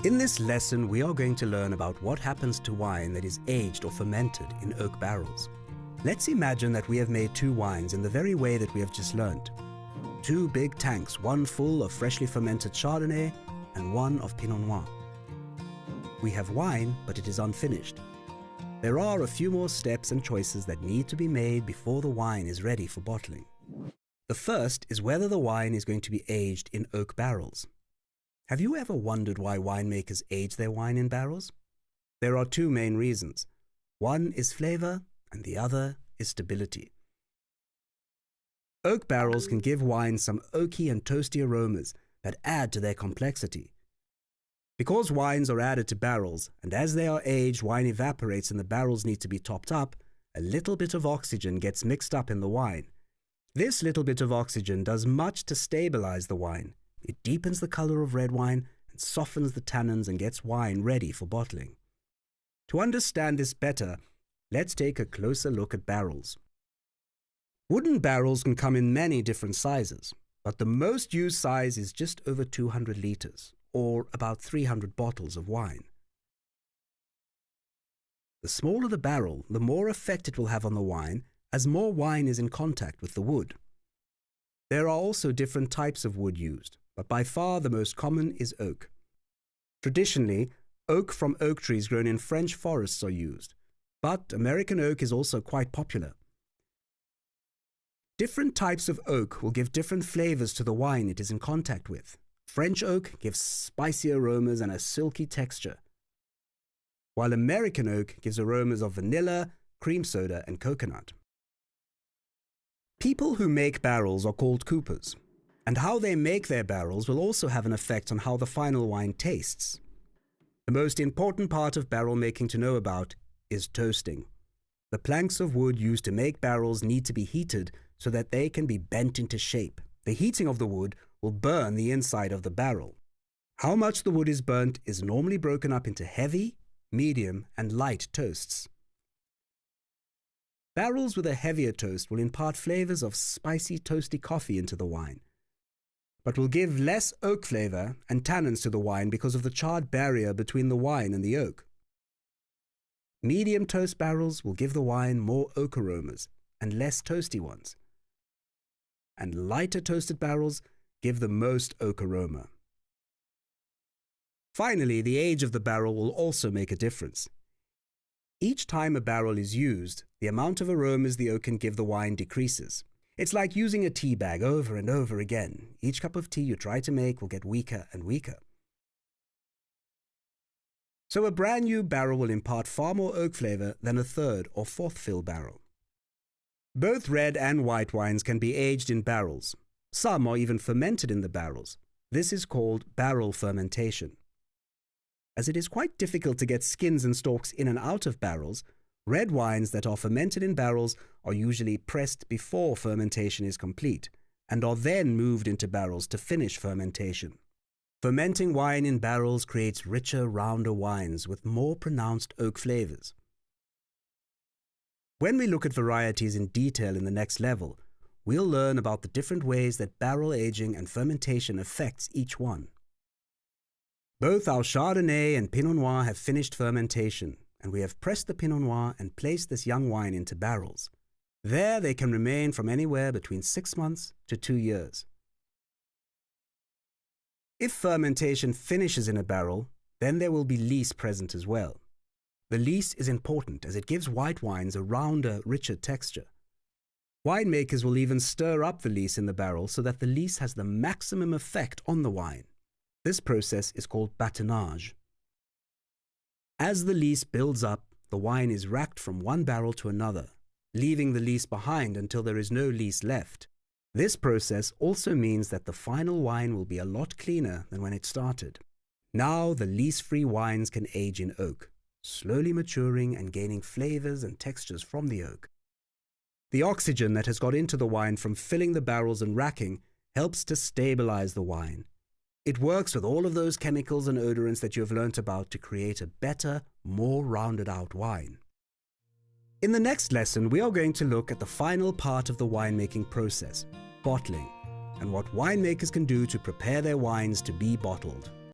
In this lesson, we are going to learn about what happens to wine that is aged or fermented in oak barrels. Let's imagine that we have made two wines in the very way that we have just learned. Two big tanks, one full of freshly fermented Chardonnay and one of Pinot Noir. We have wine, but it is unfinished. There are a few more steps and choices that need to be made before the wine is ready for bottling. The first is whether the wine is going to be aged in oak barrels. Have you ever wondered why winemakers age their wine in barrels? There are two main reasons. One is flavor, and the other is stability. Oak barrels can give wine some oaky and toasty aromas that add to their complexity. Because wines are added to barrels, and as they are aged, wine evaporates and the barrels need to be topped up, a little bit of oxygen gets mixed up in the wine. This little bit of oxygen does much to stabilize the wine. It deepens the color of red wine and softens the tannins and gets wine ready for bottling. To understand this better, let's take a closer look at barrels. Wooden barrels can come in many different sizes, but the most used size is just over 200 liters, or about 300 bottles of wine. The smaller the barrel, the more effect it will have on the wine, as more wine is in contact with the wood. There are also different types of wood used, but by far the most common is oak. Traditionally, oak from oak trees grown in French forests are used, but American oak is also quite popular. Different types of oak will give different flavors to the wine it is in contact with. French oak gives spicy aromas and a silky texture, while American oak gives aromas of vanilla, cream soda, and coconut. People who make barrels are called coopers, and how they make their barrels will also have an effect on how the final wine tastes. The most important part of barrel making to know about is toasting. The planks of wood used to make barrels need to be heated so that they can be bent into shape. The heating of the wood will burn the inside of the barrel. How much the wood is burnt is normally broken up into heavy, medium, and light toasts. Barrels with a heavier toast will impart flavors of spicy, toasty coffee into the wine, but will give less oak flavor and tannins to the wine because of the charred barrier between the wine and the oak. Medium toast barrels will give the wine more oak aromas and less toasty ones. And lighter toasted barrels give the most oak aroma. Finally, the age of the barrel will also make a difference. Each time a barrel is used, the amount of aromas the oak can give the wine decreases. It's like using a tea bag over and over again. Each cup of tea you try to make will get weaker and weaker. So a brand new barrel will impart far more oak flavor than a third or fourth fill barrel. Both red and white wines can be aged in barrels. Some are even fermented in the barrels. This is called barrel fermentation. As it is quite difficult to get skins and stalks in and out of barrels, red wines that are fermented in barrels are usually pressed before fermentation is complete and are then moved into barrels to finish fermentation. Fermenting wine in barrels creates richer, rounder wines with more pronounced oak flavors. When we look at varieties in detail in the next level, we'll learn about the different ways that barrel aging and fermentation affects each one. Both our Chardonnay and Pinot Noir have finished fermentation, and we have pressed the Pinot Noir and placed this young wine into barrels. There they can remain from anywhere between 6 months to 2 years. If fermentation finishes in a barrel, then there will be lees present as well. The lees is important as it gives white wines a rounder, richer texture. Winemakers will even stir up the lees in the barrel so that the lees has the maximum effect on the wine. This process is called batonnage. As the lees builds up, the wine is racked from one barrel to another, leaving the lees behind until there is no lees left. This process also means that the final wine will be a lot cleaner than when it started. Now the lees-free wines can age in oak, slowly maturing and gaining flavors and textures from the oak. The oxygen that has got into the wine from filling the barrels and racking helps to stabilize the wine. It works with all of those chemicals and odorants that you have learnt about to create a better, more rounded out wine. In the next lesson, we are going to look at the final part of the winemaking process, bottling, and what winemakers can do to prepare their wines to be bottled.